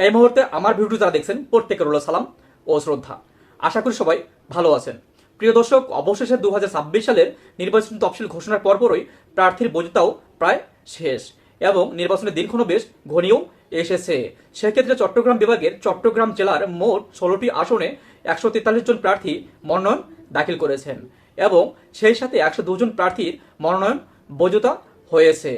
এই মুহূর্তে আমার ভিডিও যারা দেখছেন প্রত্যেকের রইল সালাম ও শ্রদ্ধা। আশা করি সবাই ভালো আছেন। প্রিয় দর্শক, অবশেষে 2026 সালের নির্বাচন তফসিল ঘোষণার পরপরই প্রার্থীর বৈধতাও প্রায় শেষ এবং নির্বাচনের দিনক্ষণও বেশ ঘনিয়েও এসেছে। সেক্ষেত্রে চট্টগ্রাম বিভাগের চট্টগ্রাম জেলার মোট 16টি আসনে 143 জন প্রার্থী মনোনয়ন দাখিল করেছেন এবং সেই সাথে 102 জন প্রার্থীর মনোনয়ন বৈধতা হয়েছে।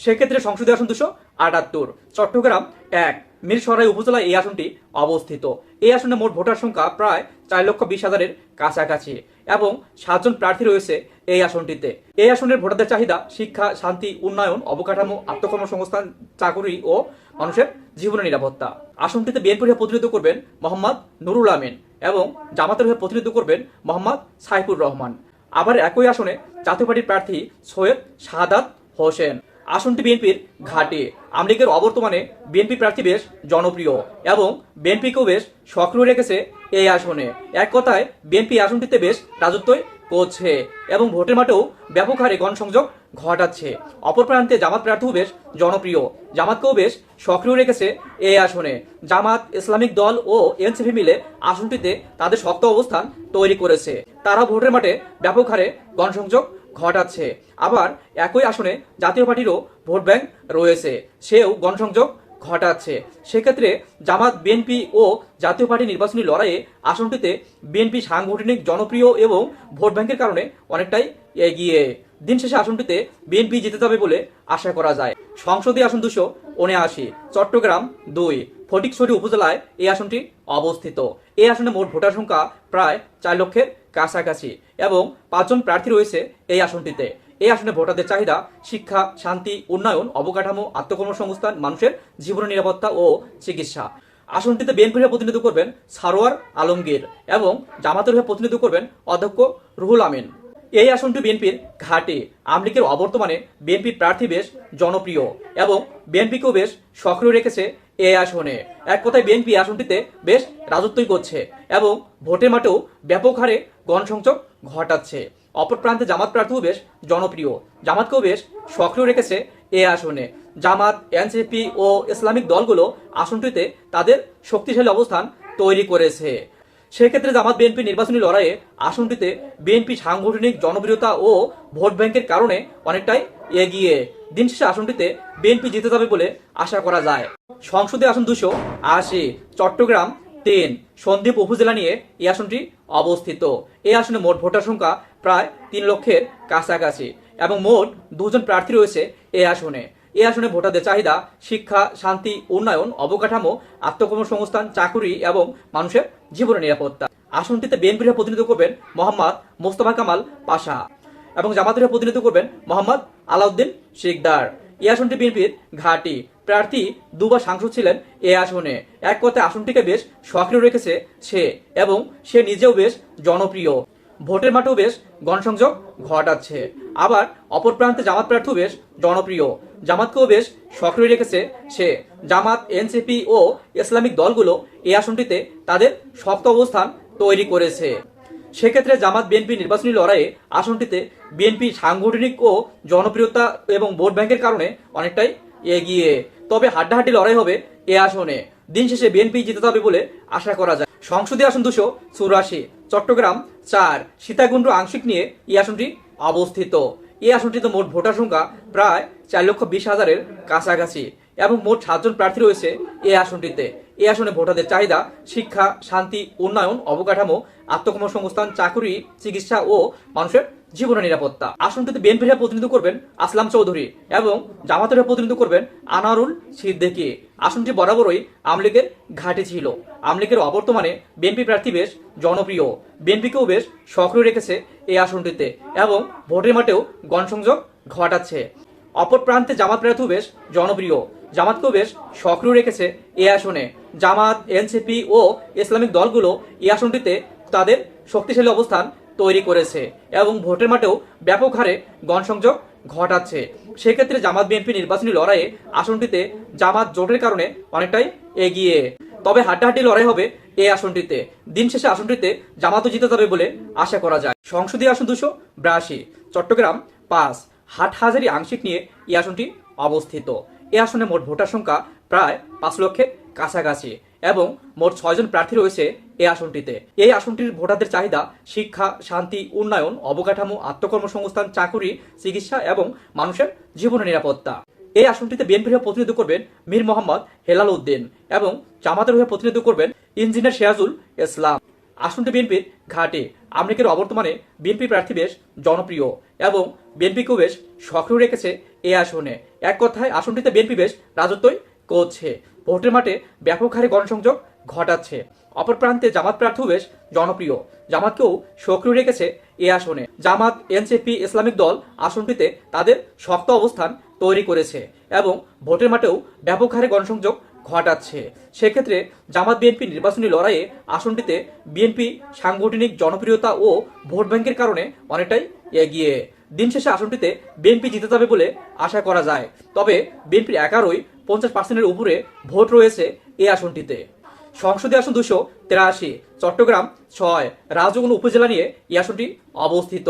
সেক্ষেত্রে সংসদীয় আসন 278, চট্টগ্রাম 1 মিরসরাই উপজেলায় এই আসনটি অবস্থিত। এই আসনে মোট ভোটার সংখ্যা প্রায় 4,20,000-এর কাছাকাছি এবং 7 জন প্রার্থী রয়েছে এই আসনটিতে। এই আসনের ভোটারদের চাহিদা শিক্ষা, শান্তি, উন্নয়ন, অবকাঠামো, আত্মকর্মসংস্থান, চাকুরি ও মানুষের জীবনের নিরাপত্তা। আসনটিতে বিএনপির হয়ে প্রতিনিধিত্ব করবেন মোহাম্মদ নুরুল আমিন এবং জামাতের হয়ে প্রতিনিধিত্ব করবেন মোহাম্মদ সাইফুর রহমান। আবার একই আসনে জাতীয় পার্টির প্রার্থী সৈয়দ শাহাদাত হোসেন। আসনটি বিএনপির ঘাঁটি। আওয়ামী লীগের অবর্তমানে বিএনপি প্রার্থী বেশ জনপ্রিয় এবং বিএনপিকেও বেশ সক্রিয় রেখেছে এই আসনে। এক কথায় বিএনপি আসনটিতে বেশ রাজত্বই করছে এবং ভোটের মাঠেও ব্যাপক হারে গণসংযোগ ঘটাচ্ছে। অপর প্রান্তে জামাত প্রার্থীও বেশ জনপ্রিয়, জামাতকেও বেশ সক্রিয় রেখেছে এই আসনে। জামাত, ইসলামিক দল ও এনসিপি মিলে আসনটিতে তাদের শক্ত অবস্থান তৈরি করেছে। তারা ভোটের মাঠে ব্যাপক হারে গণসংযোগ ঘটাচ্ছে। আবার একই আসনে জাতীয় পার্টিরও ভোট ব্যাংক রয়েছে, সেও গণসংযোগ ঘটাচ্ছে। সেক্ষেত্রে জামাত, বিএনপি ও জাতীয় পার্টি নির্বাচনী লড়াইয়ে আসনটিতে বিএনপি সাংগঠনিক, জনপ্রিয় এবং ভোট ব্যাংকের কারণে অনেকটাই এগিয়ে। দিন শেষে আসনটিতে বিএনপি জিতে যাবে বলে আশা করা যায়। সংসদীয় আসন 279, চট্টগ্রাম 2 ফটিকছড়ি উপজেলায় এই আসনটি অবস্থিত। এই আসনে মোট ভোটার সংখ্যা প্রায় 4 লক্ষের কাছাকাছি এবং 5 জন প্রার্থী রয়েছে এই আসনটিতে। এই আসনে ভোটারদের চাহিদা শিক্ষা, শান্তি, উন্নয়ন, অবকাঠামো, আত্মকর্মসংস্থান, মানুষের জীবনের নিরাপত্তা ও চিকিৎসা। আসনটিতে বিএনপির হয়ে প্রতিনিধিত্ব করবেন সারোয়ার আলমগীর এবং জামাতের হয়ে প্রতিনিধিত্ব করবেন অধ্যক্ষ রুহুল আমিন। এই আসনটি বিএনপির ঘাঁটি। আওয়ামী লীগের অবর্তমানে বিএনপি প্রার্থী বেশ জনপ্রিয় এবং বিএনপিকেও বেশ সক্রিয় রেখেছে এই আসনে। এক কথায় বিএনপি আসনটিতে বেশ রাজত্বই করছে এবং ভোটের মাঠেও ব্যাপক হারে গণসংযোগ ঘটাচ্ছে। অপর প্রান্তে জামাত প্রার্থীও বেশ জনপ্রিয়, জামাতকেও বেশ সক্রিয় রেখেছে এই আসনে। জামাত, এনসিপি ও ইসলামিক দলগুলো আসনটিতে তাদের শক্তিশালী অবস্থান তৈরি করেছে। সেক্ষেত্রে জামাত বিএনপি নির্বাচনী লড়াইয়ে আসনটিতে বিএনপি সাংগঠনিক, জনপ্রিয়তা ও ভোট ব্যাংকের কারণে অনেকটাই এগিয়ে। দিন শেষে আসনটিতে বিএনপি জিতে যাবে বলে আশা করা যায়। সংসদীয় আসন 280, চট্টগ্রাম 3 সন্দ্বীপ উপজেলা নিয়ে এই আসনটি অবস্থিত। এই আসনে মোট ভোটার সংখ্যা প্রায় 3 লক্ষের কাছাকাছি এবং মোট 2 জন প্রার্থী রয়েছে এই আসনে। এই আসনে ভোটারদের চাহিদা শিক্ষা, শান্তি, উন্নয়ন, অবকাঠামো, আত্মকর্মসংস্থান, চাকুরি এবং মানুষের জীবনের নিরাপত্তা। আসনটিতে বিএনপির প্রতিনিধিত্ব করবেন মোহাম্মদ মোস্তফা কামাল পাশা এবং জামাতের প্রতিনিধিত্ব করবেন মোহাম্মদ আলাউদ্দিন শিকদার। এই আসনটি বিএনপির ঘাঁটি। প্রার্থী 2 বার সাংসদ ছিলেন এই আসনে। এক কথায় আসনটিকে বেশ সক্রিয় রেখেছে সে এবং সে নিজেও বেশ জনপ্রিয়, ভোটের মাঠেও বেশ গণসংযোগ ঘটাচ্ছে। আবার অপর প্রান্তে জামাত প্রার্থীও বেশ জনপ্রিয়, জামাতকেও বেশ সক্রিয় রেখেছে সে। জামাত, এনসিপি ও ইসলামিক দলগুলো এই আসনটিতে তাদের শক্ত অবস্থান তৈরি করেছে। সেক্ষেত্রে জামাত বিএনপি নির্বাচনী লড়াইয়ে আসনটিতে বিএনপি সাংগঠনিক ও জনপ্রিয়তা এবং ভোট ব্যাংকের কারণে অনেকটাই এগিয়ে। তবে হাড্ডাহাড্ডি লড়াই হবে এ আসনে। দিন শেষে বিএনপি জিতে যাবে বলে আশা করা যায়। সংসদীয় আসন 284, চট্টগ্রাম 4 সীতাকুণ্ড আংশিক নিয়ে এই আসনটি অবস্থিত। এই আসনটিতে মোট ভোটার সংখ্যা প্রায় 4,20,000-এর কাছাকাছি এবং মোট 7 জন প্রার্থী রয়েছে এই আসনটিতে। এই আসনে ভোটারদের চাহিদা শিক্ষা, শান্তি, উন্নয়ন, অবকাঠামো, আত্মকর্মসংস্থান, চাকুরি, চিকিৎসা ও মানুষের জীবনের নিরাপত্তা। আসনটিতে বিএনপির হয়ে প্রতিনিধিত্ব করবেন আসলাম চৌধুরী এবং জামাতের হয়ে প্রতিনিধিত্ব করবেন আনারুল সিদ্দিকী। আসনটি বরাবরই আওয়ামী লীগের ঘাঁটি ছিল। আওয়ামী লীগের অবর্তমানে বিএনপি প্রার্থী বেশ জনপ্রিয়, বিএনপিকেও বেশ সক্রিয় রেখেছে এই আসনটিতে এবং ভোটের মাঠেও গণসংযোগ ঘটাচ্ছে। অপর প্রান্তে জামাত প্রার্থীও বেশ জনপ্রিয়, জামাতকেও বেশ সক্রিয় রেখেছে এই আসনে। জামাত, এনসিপি ও ইসলামিক দলগুলো এই আসনটিতে তাদের শক্তিশালী অবস্থান তৈরি করেছে এবং ভোটের মাঠেও ব্যাপক হারে গণসংযোগ ঘটাচ্ছে। সেক্ষেত্রে জামাত বিএনপি নির্বাচনী লড়াইয়ে আসনটিতে জামাত জোটের কারণে অনেকটাই এগিয়ে। তবে হাড্ডাহাড্ডি লড়াই হবে এই আসনটিতে। দিন শেষে আসনটিতে জামাতও জিতে যাবে বলে আশা করা যায়। সংসদীয় আসন 282, চট্টগ্রাম 5 হাটহাজারী আংশিক নিয়ে এই আসনটি অবস্থিত। এই আসনে মোট ভোটার সংখ্যা প্রায় 5 লক্ষের কাছাকাছি এবং মোট 6 জন প্রার্থী রয়েছে এই আসনটিতে। এই আসনটির ভোটারদের চাহিদা শিক্ষা, শান্তি, উন্নয়ন, অবকাঠামো, আত্মকর্মসংস্থান, চাকুরি, চিকিৎসা এবং মানুষের জীবনের নিরাপত্তা। এই আসনটিতে বিএনপির হয়ে প্রতিনিধিত্ব করবেন মীর মোহাম্মদ হেলাল উদ্দিন এবং জামাতের হয়ে প্রতিনিধিত্ব করবেন ইঞ্জিনিয়ার সিরাজুল ইসলাম। আসনটি বিএনপির ঘাঁটি। আওয়ামী লীগের অবর্তমানে বিএনপি প্রার্থী বেশ জনপ্রিয় এবং বিএনপিকেও বেশ সক্রিয় রেখেছে এই আসনে। এক কথায় আসনটিতে বিএনপি বেশ রাজত্বই করছে, ভোটের মাঠে ব্যাপক হারে গণসংযোগ ঘটাচ্ছে। অপর প্রান্তে জামাত প্রার্থীও বেশ জনপ্রিয়, জামাতকেও সক্রিয় রেখেছে এই আসনে। জামাত, এনসিপি, ইসলামিক দল আসনটিতে তাদের শক্ত অবস্থান তৈরি করেছে এবং ভোটের মাঠেও ব্যাপক হারে গণসংযোগ ঘটাচ্ছে। সেক্ষেত্রে জামাত বিএনপি নির্বাচনী লড়াইয়ে আসনটিতে বিএনপি সাংগঠনিক জনপ্রিয়তা ও ভোট ব্যাংকের কারণে অনেকটাই এগিয়ে। দিন শেষে আসনটিতে বিএনপি জিতে যাবে বলে আশা করা যায়। তবে বিএনপির একারই 50% উপরে ভোট রয়েছে এই আসনটিতে। সংসদীয় আসন 283, চট্টগ্রাম 6, রাজনগর উপজেলা নিয়ে এই আসনটি অবস্থিত।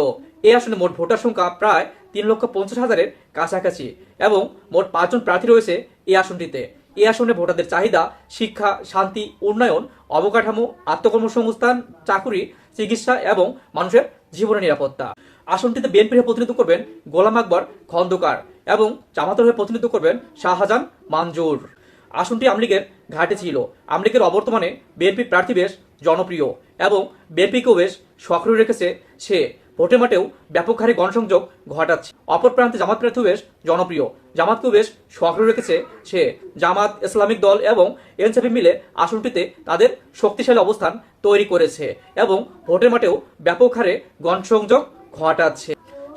এই আসনে মোট ভোটার সংখ্যা প্রায় 3,50,000-এর কাছাকাছি এবং মোট 5 জন প্রার্থী রয়েছে এই আসনটিতে। এই আসনে ভোটারদের চাহিদা শিক্ষা, শান্তি, উন্নয়ন, অবকাঠামো, আত্মকর্মসংস্থান, চাকুরি, চিকিৎসা এবং মানুষের জীবনের নিরাপত্তা। আসনটিতে বিএনপির হয়ে প্রতিনিধিত্ব করবেন গোলাম আকবর খন্দকার এবং জামাতের হয়ে প্রতিনিধিত্ব করবেন শাহজাহান মানজুর। আসনটি আওয়ামী লীগের ঘাঁটি ছিল। আওয়ামী লীগের অবর্তমানে বিএনপি প্রার্থী বেশ জনপ্রিয় এবং বিএনপিকেও বেশ সক্রিয় রেখেছে সে, ভোটের মাঠেও ব্যাপক হারে গণসংযোগ ঘটাচ্ছে। অপর প্রান্তে জামাত প্রার্থীও বেশ জনপ্রিয়, জামাতকেও বেশ সক্রিয় রেখেছে সে। জামাত, ইসলামিক দল এবং এনসিপি মিলে আসনটিতে তাদের শক্তিশালী অবস্থান তৈরি করেছে এবং ভোটের মাঠেও ব্যাপক হারে গণসংযোগ ঘটাচ্ছে।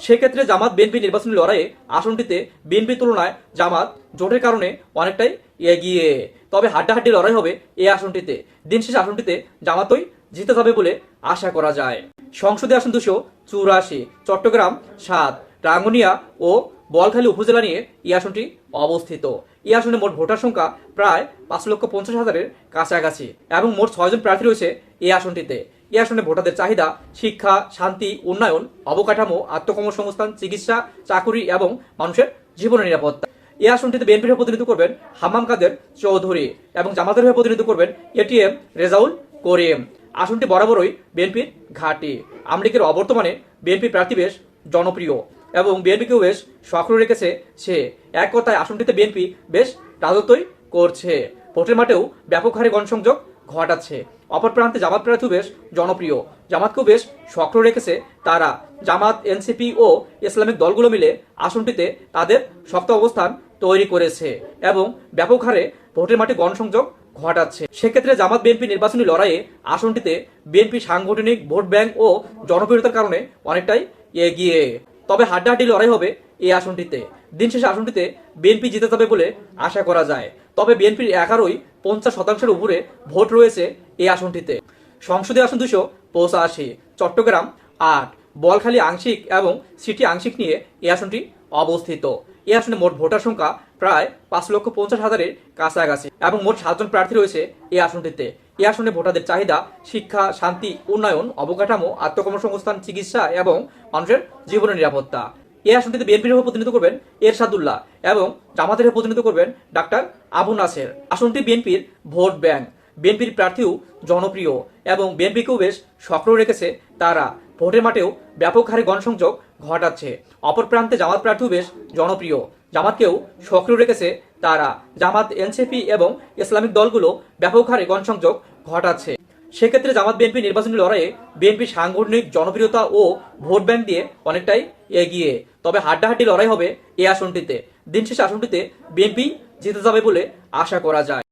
সেক্ষেত্রে জামাত বিএনপি নির্বাচনী লড়াইয়ে আসনটিতে বিএনপির তুলনায় জামাত জোটের কারণে অনেকটাই এগিয়ে। তবে হাড্ডাহাড্ডি লড়াই হবে এই আসনটিতে। দিন শেষে আসনটিতে জামাতই জিতে যাবে বলে আশা করা যায়। সংসদীয় আসন 284, চট্টগ্রাম 7, রাঙ্গুনিয়া ও বোয়ালখালী উপজেলা নিয়ে এই আসনটি অবস্থিত। এই আসনে মোট ভোটার সংখ্যা প্রায় 5,50,000-এর কাছাকাছি এবং মোট 6 জন প্রার্থী রয়েছে এই আসনটিতে। এই আসনে ভোটারদের চাহিদা শিক্ষা, শান্তি, উন্নয়ন, অবকাঠামো, আত্মকর্মসংস্থান, চিকিৎসা, চাকুরি এবং মানুষের জীবনের নিরাপত্তা। এই আসনটিতে বিএনপির হয়ে প্রতিনিধিত্ব করবেন হাম্মাম কাদের চৌধুরী এবং জামাতের হয়ে প্রতিনিধিত্ব করবেন এটিএম রেজাউল করিম। আসনটি বরাবরই বিএনপির ঘাঁটি। আওয়ামী লীগের অবর্তমানে বিএনপি প্রার্থী বেশ জনপ্রিয় এবং বিএনপিকেও বেশ সক্রিয় রেখেছে সে। এক কথায় আসনটিতে বিএনপি বেশ রাজত্বই করছে, ভোটের মাঠেও ব্যাপক হারে গণসংযোগ ঘটাচ্ছে। অপর প্রান্তে জামাত প্রার্থীও বেশ জনপ্রিয়, জামাতকেও বেশ সক্রিয় রেখেছে তারা। জামাত, এনসিপি ও ইসলামিক দলগুলো মিলে আসনটিতে তাদের শক্ত অবস্থান তৈরি করেছে এবং ব্যাপক হারে ভোটের মাঠে গণসংযোগ ঘটাচ্ছে। সেক্ষেত্রে জামাত বিএনপি নির্বাচনী লড়াইয়ে আসনটিতে বিএনপি সাংগঠনিক ভোট ব্যাংক ও জনপ্রিয়তার কারণে অনেকটাই এগিয়ে। তবে হাড্ডাহাড্ডি লড়াই হবে এই আসনটিতে। দিন শেষে আসনটিতে বিএনপি জিতে যাবে বলে আশা করা যায়। তবে বিএনপির একারই 50%-এর উপরে ভোট রয়েছে এই আসনটিতে। সংসদীয় আসন 285, চট্টগ্রাম 8, বোয়ালখালী আংশিক এবং সিটি আংশিক নিয়ে এই আসনটি অবস্থিত। এই আসনে মোট ভোটার সংখ্যা প্রায় 5,50,000-এর কাছাকাছি এবং মোট 7 জন প্রার্থী রয়েছে এই আসনটিতে। এই আসনে ভোটারদের চাহিদা শিক্ষা, শান্তি, উন্নয়ন, অবকাঠামো, আত্মকর্মসংস্থান, চিকিৎসা এবং মানুষের জীবনের নিরাপত্তা। এই আসনটিতে বিএনপির হয়ে প্রতিনিধিত্ব করবেন এরশাদুল্লাহ এবং জামাতের হয়ে প্রতিনিধিত্ব করবেন ডাক্তার আবু নাসের। আসনটি বিএনপির ভোট ব্যাংক, বিএনপির প্রার্থীও জনপ্রিয় এবং বিএনপিকেও বেশ সক্রিয় রেখেছে তারা, ভোটের মাঠেও ব্যাপক হারে গণসংযোগ ঘটাচ্ছে। অপর প্রান্তে জামাত প্রার্থীও বেশ জনপ্রিয়, জামাতকেও সক্রিয় রেখেছে তারা। জামাত, এনসিপি এবং ইসলামিক দলগুলো ব্যাপক হারে গণসংযোগ ঘটাচ্ছে। সেক্ষেত্রে জামাত বিএনপি নির্বাচনী লড়াইয়ে বিএনপি সাংগঠনিক জনপ্রিয়তা ও ভোট ব্যাংক দিয়ে অনেকটাই এগিয়ে। তবে হাড্ডাহাড্ডি লড়াই হবে এই আসনটিতে। দিন শেষে আসনটিতে বিএনপি জিতে যাবে বলে আশা করা যায়।